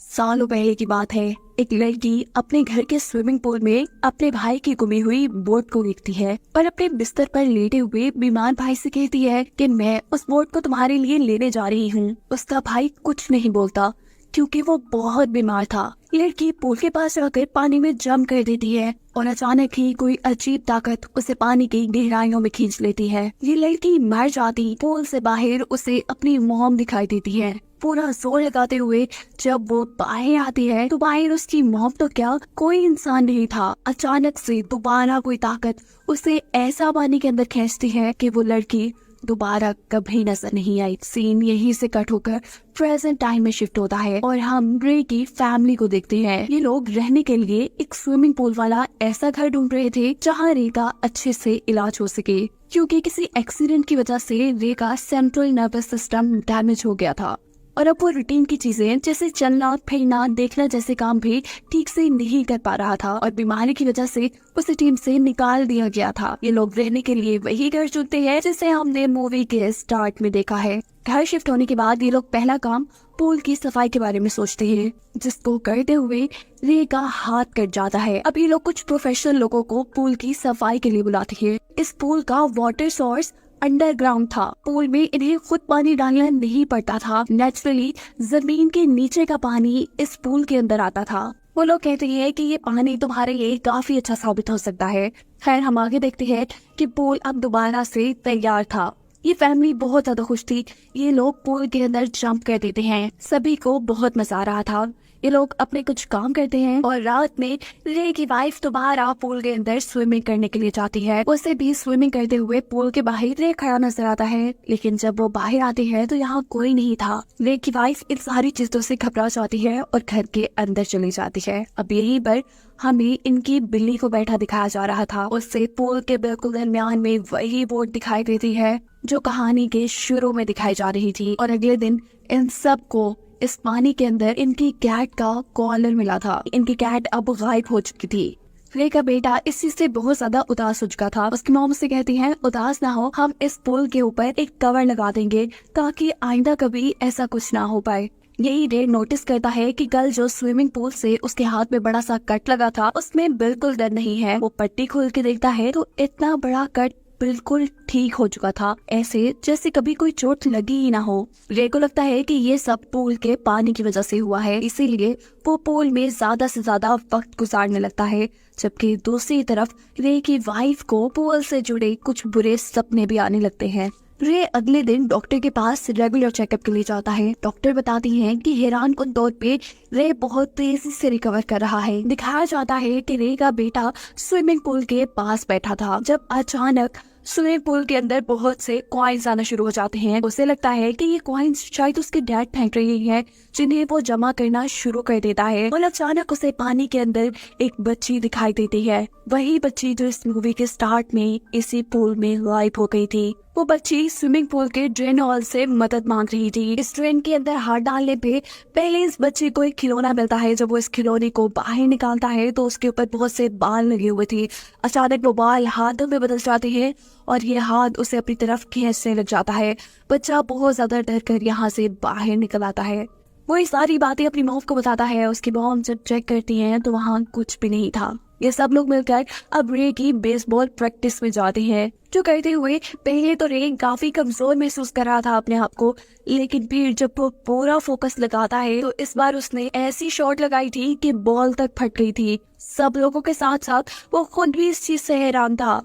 सालों पहले की बात है। एक लड़की अपने घर के स्विमिंग पूल में अपने भाई की गुमी हुई बोट को देखती है और अपने बिस्तर पर लेटे हुए बीमार भाई से कहती है कि मैं उस बोट को तुम्हारे लिए लेने जा रही हूँ। उसका भाई कुछ नहीं बोलता क्योंकि वो बहुत बीमार था। लड़की पूल के पास जाकर पानी में जंप कर देती है और अचानक ही कोई अजीब ताकत उसे पानी की गहराइयों में खींच लेती है। ये लड़की मर जाती पूल से बाहर उसे अपनी मॉम दिखाई देती है। पूरा जोर लगाते हुए जब वो बाहर आती है तो बाहर उसकी मॉम तो क्या कोई इंसान नहीं था। अचानक से दोबारा कोई ताकत उसे ऐसा पानी के अंदर खींचती है कि वो लड़की दोबारा कभी नजर नहीं आई। सीन यहीं से कट होकर प्रेजेंट टाइम में शिफ्ट होता है और हम रे की फैमिली को देखते हैं। ये लोग रहने के लिए एक स्विमिंग पूल वाला ऐसा घर ढूंढ रहे थे जहाँ रे का अच्छे से इलाज हो सके, क्योंकि किसी एक्सीडेंट की वजह से रे का सेंट्रल नर्वस सिस्टम डैमेज हो गया था और अब वो रूटीन की चीजें जैसे चलना फिरना देखना जैसे काम भी ठीक से नहीं कर पा रहा था और बीमारी की वजह से उसे टीम से निकाल दिया गया था। ये लोग रहने के लिए वही घर चुनते हैं जिसे हमने मूवी के स्टार्ट में देखा है। घर शिफ्ट होने के बाद ये लोग पहला काम पूल की सफाई के बारे में सोचते हैं, जिसको करते हुए रे का हाथ कट जाता है। अब ये लोग कुछ प्रोफेशनल लोगों को पूल की सफाई के लिए बुलाते हैं। इस पूल का वाटर सोर्स अंडरग्राउंड था। पूल में इन्हें खुद पानी डालना नहीं पड़ता था। नेचुरली जमीन के नीचे का पानी इस पूल के अंदर आता था। वो लोग कहते हैं कि ये पानी तुम्हारे लिए काफी अच्छा साबित हो सकता है। खैर हम आगे देखते हैं कि पूल अब दोबारा से तैयार था। ये फैमिली बहुत ज्यादा खुश थी। ये लोग पूल के अंदर जंप कर देते हैं। सभी को बहुत मजा आ रहा था। ये लोग अपने कुछ काम करते हैं और रात में रे की वाइफ दोबारा पूल के अंदर स्विमिंग करने के लिए जाती है। उसे भी स्विमिंग करते हुए पूल के बाहर रे खड़ा नजर आता है, लेकिन जब वो बाहर आती है तो यहाँ कोई नहीं था। रे की वाइफ इन सारी चीजों से घबरा जाती है और घर के अंदर चली जाती है। अब यहीं पर हमें इनकी बिल्ली को बैठा दिखाया जा रहा था। उससे पूल के बिल्कुल दरमियान में वही बोट दिखाई देती है जो कहानी के शुरू में दिखाई जा रही थी। और अगले दिन इन सब को इस पानी के अंदर इनकी कैट का कॉलर मिला था। इनकी कैट अब गायब हो चुकी थी। रे का बेटा इस चीज से बहुत ज्यादा उदास हो चुका था। उसकी मॉम से कहती है उदास ना हो, हम इस पुल के ऊपर एक कवर लगा देंगे ताकि आइंदा कभी ऐसा कुछ ना हो पाए। यही रे नोटिस करता है कि कल जो स्विमिंग पूल से उसके हाथ में बड़ा सा कट लगा था उसमें बिल्कुल दर्द नहीं है। वो पट्टी खोल के देखता है तो इतना बड़ा कट बिल्कुल ठीक हो चुका था, ऐसे जैसे कभी कोई चोट लगी ही ना हो। रे को लगता है कि ये सब पूल के पानी की वजह से हुआ है, इसीलिए वो पूल में ज्यादा से ज्यादा वक्त गुजारने लगता है। जबकि दूसरी तरफ रे की वाइफ को पूल से जुड़े कुछ बुरे सपने भी आने लगते हैं। रे अगले दिन डॉक्टर के पास रेगुलर चेकअप के लिए जाता है। डॉक्टर बताती हैं कि हैरानकुन तौर पे रे बहुत तेजी से रिकवर कर रहा है। दिखाया जाता है कि रे का बेटा स्विमिंग पूल के पास बैठा था जब अचानक स्विमिंग पूल के अंदर बहुत से कॉइन्स आना शुरू हो जाते हैं। उसे लगता है कि ये कॉइन्स शायद उसके डैड फेंक रही है, जिन्हें वो जमा करना शुरू कर देता है। और अचानक उसे पानी के अंदर एक बच्ची दिखाई देती है, वही बच्ची जो इस मूवी के स्टार्ट में इसी पूल में गायब हो गई थी। वो बच्ची स्विमिंग पूल के ड्रेन हॉल से मदद मांग रही थी। इस ड्रेन के अंदर हाथ डालने पे पहले इस बच्ची को एक खिलौना मिलता है। जब वो इस खिलौने को बाहर निकालता है तो उसके ऊपर बहुत से बाल लगे हुए थे। अचानक वो बाल हाथों में बदल जाते हैं और ये हाथ उसे अपनी तरफ खींचने लग जाता है। बच्चा बहुत ज्यादा डर कर यहाँ से बाहर निकल आता है। वो ये सारी बातें अपनी मॉम को बताता है। उसकी मॉम जब चेक करती हैं तो वहाँ कुछ भी नहीं था। ये सब लोग मिलकर अब रे की बेसबॉल प्रैक्टिस में जाते हैं, जो करते हुए पहले तो रे काफी कमजोर महसूस कर रहा था अपने आप को, लेकिन फिर जब वो पूरा फोकस लगाता है तो इस बार उसने ऐसी शॉट लगाई थी कि बॉल तक फट गई थी। सब लोगों के साथ साथ वो खुद भी इस चीज से हैरान था।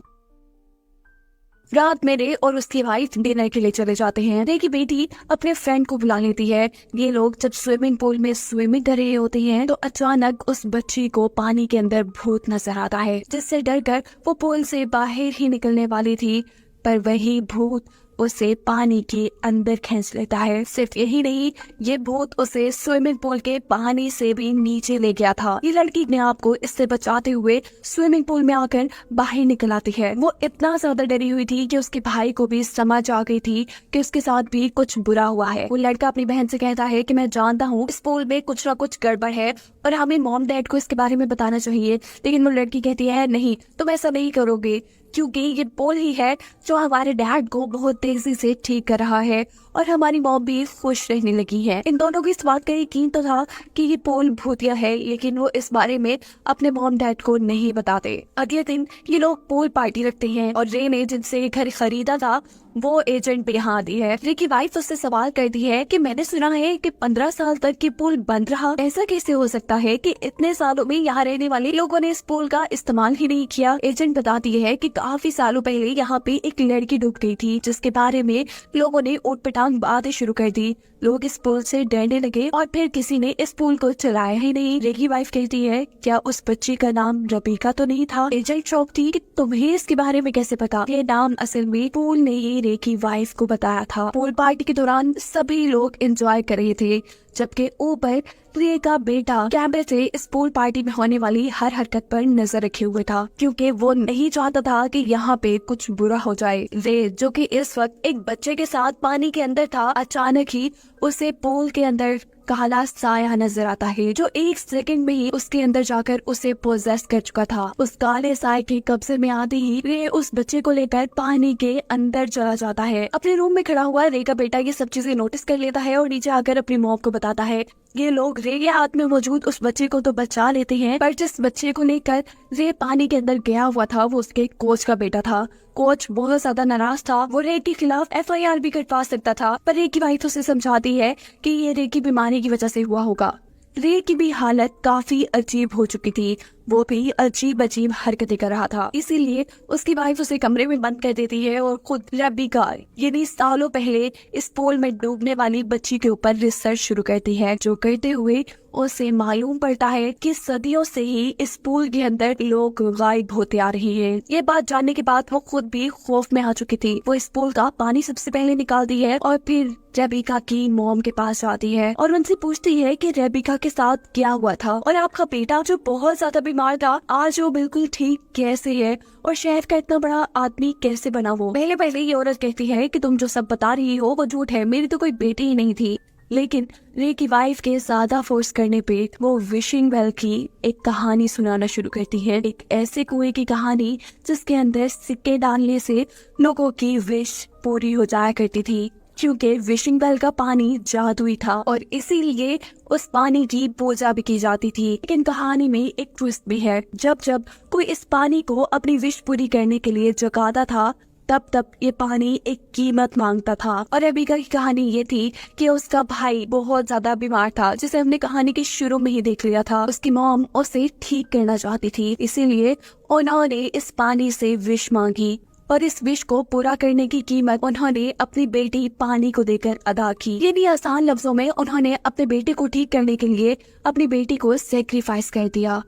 रात में रे और उसकी वाइफ डिनर के लिए चले जाते हैं। रे की बेटी अपने फ्रेंड को बुला लेती है। ये लोग जब स्विमिंग पूल में स्विमिंग कर रहे होते हैं तो अचानक उस बच्ची को पानी के अंदर भूत नजर आता है, जिससे डरकर वो पूल से बाहर ही निकलने वाली थी, पर वही भूत उसे पानी के अंदर खींच लेता है। सिर्फ यही नहीं, ये भूत उसे स्विमिंग पूल के पानी से भी नीचे ले गया था। ये लड़की अपने आप को इससे बचाते हुए स्विमिंग पूल में आकर बाहर निकल आती है। वो इतना ज्यादा डरी हुई थी कि उसके भाई को भी समझ आ गई थी कि उसके साथ भी कुछ बुरा हुआ है। वो लड़का अपनी बहन से कहता है कि मैं जानता हूँ इस पूल में कुछ ना कुछ गड़बड़ है और हमें मॉम डैड को इसके बारे में बताना चाहिए, लेकिन वो लड़की कहती है नहीं, तुम ऐसा नहीं करोगे, क्योंकि ये पूल ही है जो हमारे डैड को बहुत तेजी से ठीक कर रहा है और हमारी मॉम भी खुश रहने लगी है। इन दोनों की इस बात का यकीन तो था कि ये पोल भूतिया है, लेकिन वो इस बारे में अपने मॉम डैड को नहीं बताते। अगले दिन ये लोग पोल पार्टी रखते हैं और रे ने जिनसे घर खरीदा था वो एजेंट भी यहाँ आती है। रे की वाइफ उससे सवाल करती है कि मैंने सुना है कि 15 साल तक ये पुल बंद रहा, ऐसा कैसे हो सकता है कि इतने सालों में यहाँ रहने वाले लोगों ने इस पुल का इस्तेमाल ही नहीं किया। एजेंट बताती है कि काफी सालों पहले यहाँ पे एक लड़की डूब गई थी, जिसके बारे में लोगों ने ऊटपटांग बातें शुरू कर दी। लोग इस पुल से डरने लगे और फिर किसी ने इस पुल को चलाया ही नहीं। रे की वाइफ कहती है क्या उस बच्ची का नाम रबीका तो नहीं था? एजेंट शॉक थी कि तुम्हें इसके बारे में कैसे पता? ये नाम असल में पुल ने ही रे की वाइफ को बताया था। पूल पार्टी के दौरान सभी लोग एंजॉय कर रहे थे, जबकि ऊपर रे का बेटा कैमरे से इस पूल पार्टी में होने वाली हर हरकत पर नजर रखे हुए था, क्योंकि वो नहीं चाहता था कि यहाँ पे कुछ बुरा हो जाए। रे जो कि इस वक्त एक बच्चे के साथ पानी के अंदर था, अचानक ही उसे पूल के अंदर काला साया नजर आता है, जो एक सेकंड में ही उसके अंदर जाकर उसे पोजेस कर चुका था। उस काले साए के कब्जे में आते ही रे उस बच्चे को लेकर पानी के अंदर चला जाता है। अपने रूम में खड़ा हुआ रे का बेटा ये सब चीजें नोटिस कर लेता है और नीचे आकर अपनी मॉम को बताता है। ये लोग रे के हाथ में मौजूद उस बच्चे को तो बचा लेते हैं, पर जिस बच्चे को लेकर रे पानी के अंदर गया हुआ था वो उसके कोच का बेटा था। कोच बहुत ज्यादा नाराज था, वो रे के खिलाफ FIR भी कटवा सकता था, पर रे की वाइफ उसे समझाती है कि ये रे की बीमारी की वजह से हुआ होगा। रे की भी हालत काफी अजीब हो चुकी थी, वो भी अजीब अजीब हरकतें कर रहा था, इसीलिए उसकी वाइफ उसे कमरे में बंद कर देती है और खुद रबीका यानी सालों पहले इस पूल में डूबने वाली बच्ची के ऊपर रिसर्च शुरू करती है। जो करते हुए उसे मालूम पड़ता है कि सदियों से ही इस पूल के अंदर लोग गायब होते आ रहे हैं। ये बात जानने के बाद वो खुद भी खौफ में आ चुकी थी। वो इस पूल का पानी सबसे पहले निकालती है और फिर रेबिका की मॉम के पास जाती है और उनसे पूछती है कि रेबिका के साथ क्या हुआ था और आपका बेटा जो बहुत ज्यादा बीमार था आज वो बिल्कुल ठीक कैसे है और शेफ का इतना बड़ा आदमी कैसे बना। वो पहले ये औरत कहती है कि तुम जो सब बता रही हो वो झूठ है, मेरी तो कोई बेटी ही नहीं थी। लेकिन रे की वाइफ के ज्यादा फोर्स करने पे वो विशिंग वेल की एक कहानी सुनाना शुरू करती है, एक ऐसे कुएं की कहानी जिसके अंदर सिक्के डालने से लोगों की विश पूरी हो जाया करती थी, क्योंकि विशिंग वेल का पानी जादुई था और इसीलिए उस पानी की पूजा भी की जाती थी। लेकिन कहानी में एक ट्विस्ट भी है, जब जब कोई इस पानी को अपनी विश पूरी करने के लिए जगाता था तब ये पानी एक कीमत मांगता था। और रबीका की कहानी ये थी कि उसका भाई बहुत ज्यादा बीमार था, जिसे हमने कहानी के शुरू में ही देख लिया था। उसकी मॉम उसे ठीक करना चाहती थी, इसीलिए उन्होंने इस पानी से विश मांगी और इस विश को पूरा करने की कीमत उन्होंने अपनी बेटी पानी को देकर अदा की। यानी आसान लफ्जों में उन्होंने अपने बेटे को ठीक करने के लिए अपनी बेटी को सेक्रीफाइस कर दिया।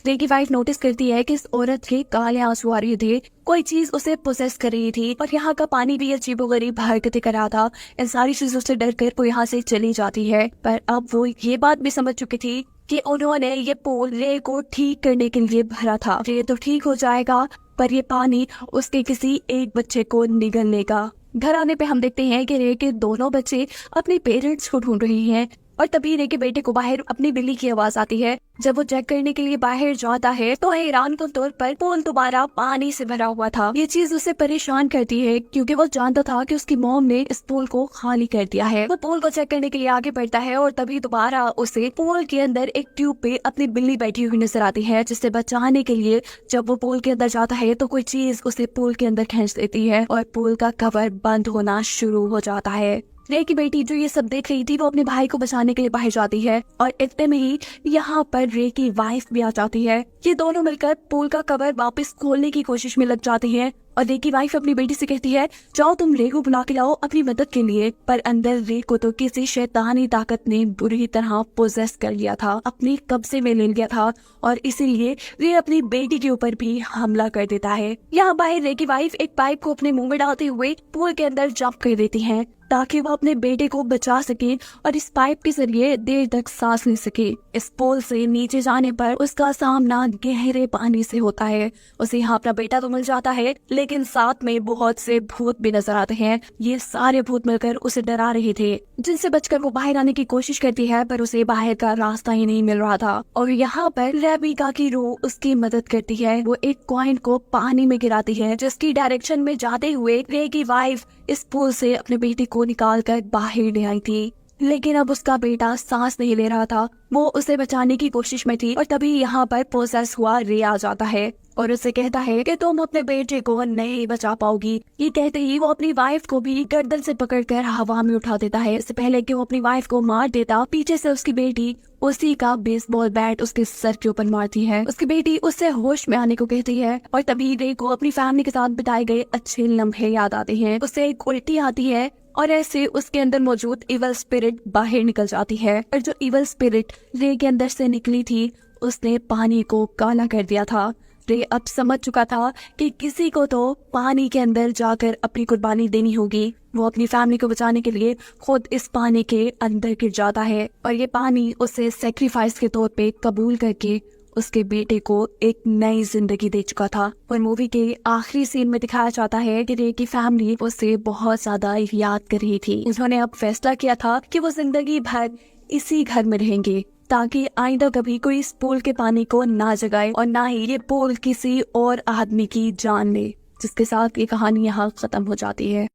रे की वाइफ नोटिस करती है कि इस औरत के काले आंसू आ रहे थे, कोई चीज उसे पोसेस कर रही थी और यहाँ का पानी भी अजीबोगरीब हरकतें कर रहा था। इन सारी चीजों से डरकर वो यहाँ से चली जाती है, पर अब वो ये बात भी समझ चुकी थी कि उन्होंने ये पोल रे को ठीक करने के लिए भरा था। रे तो ठीक हो जाएगा, पर ये पानी उसके किसी एक बच्चे को निगल लेगा। घर आने पे हम देखते हैं कि रे के दोनों बच्चे अपने पेरेंट्स को ढूंढ रही हैं और तभी रे के बेटे को बाहर अपनी बिल्ली की आवाज आती है। जब वो चेक करने के लिए बाहर जाता है तो हैरान के तौर पर पूल दोबारा पानी से भरा हुआ था। ये चीज उसे परेशान करती है, क्योंकि वो जानता था कि उसकी मॉम ने इस पूल को खाली कर दिया है। वो पूल को चेक करने के लिए आगे बढ़ता है और तभी दोबारा उसे पूल के अंदर एक ट्यूब पे अपनी बिल्ली बैठी हुई नजर आती है, जिसे बचाने के लिए जब वो पूल के अंदर जाता है तो कोई चीज उसे पूल के अंदर खींच देती है और पूल का कवर बंद होना शुरू हो जाता है। रे की बेटी जो ये सब देख रही थी वो अपने भाई को बचाने के लिए बाहर जाती है और इतने में ही यहाँ पर रे की वाइफ भी आ जाती है। ये दोनों मिलकर पूल का कवर वापस खोलने की कोशिश में लग जाती है और रे की वाइफ अपनी बेटी से कहती है जाओ तुम रे को बुला के लाओ अपनी मदद के लिए। पर अंदर रे को तो किसी शैतानी ताकत ने बुरी तरह पोजेस कर लिया था, अपने कब्जे में ले लिया था और इसीलिए रे अपनी बेटी के ऊपर भी हमला कर देता है। यहाँ बाहर रे की वाइफ एक पाइप को अपने मुंह में डालते हुए पूल के अंदर जंप कर देती है। ताकि वो अपने बेटे को बचा सके और इस पाइप के जरिए देर तक सांस ले सके। इस पुल से नीचे जाने पर उसका सामना गहरे पानी से होता है। उसे यहाँ अपना बेटा तो मिल जाता है, लेकिन साथ में बहुत से भूत भी नजर आते हैं। ये सारे भूत मिलकर उसे डरा रहे थे, जिनसे बचकर वो बाहर आने की कोशिश करती है, पर उसे बाहर का रास्ता ही नहीं मिल रहा था। और यहाँ पर रेबिका की रूह उसकी मदद करती है। वो एक कॉइन को पानी में गिराती है, जिसकी डायरेक्शन में जाते हुए रे की वाइफ इस पुल से अपने बेटे को निकाल कर बाहर ले आई थी। लेकिन अब उसका बेटा सांस नहीं ले रहा था। वो उसे बचाने की कोशिश में थी और तभी यहाँ पर पोसेस हुआ रे आ जाता है और उसे कहता है कि तुम अपने बेटे को नहीं बचा पाओगी। ये कहते ही वो अपनी वाइफ को भी गर्दन से पकड़कर हवा में उठा देता है। इससे पहले कि वो अपनी वाइफ को मार देता, पीछे से उसकी बेटी उसी का बेसबॉल बैट उसके सर के ऊपर मारती है। उसकी बेटी उससे होश में आने को कहती है और तभी रे को अपनी फैमिली के साथ बिताए गए अच्छे लम्हे याद आते हैं। उसे एक उल्टी आती है और ऐसे उसके अंदर मौजूद इवल स्पिरिट बाहर निकल जाती है। और जो इवल स्पिरिट रे के अंदर से निकली थी, उसने पानी को काला कर दिया था। रे अब समझ चुका था कि किसी को तो पानी के अंदर जाकर अपनी कुर्बानी देनी होगी। वो अपनी फैमिली को बचाने के लिए खुद इस पानी के अंदर गिर जाता है और ये पानी उसे सेक्रीफाइस के तौर पे कबूल करके उसके बेटे को एक नई जिंदगी दे चुका था। और मूवी के आखिरी सीन में दिखाया जाता है कि रे की फैमिली उसे बहुत ज्यादा याद कर रही थी। उन्होंने अब फैसला किया था कि वो जिंदगी भर इसी घर में रहेंगे, ताकि आइंदा कभी कोई इस पूल के पानी को ना जगाए और ना ही ये पूल किसी और आदमी की जान ले। जिसके साथ ये कहानी यहाँ खत्म हो जाती है।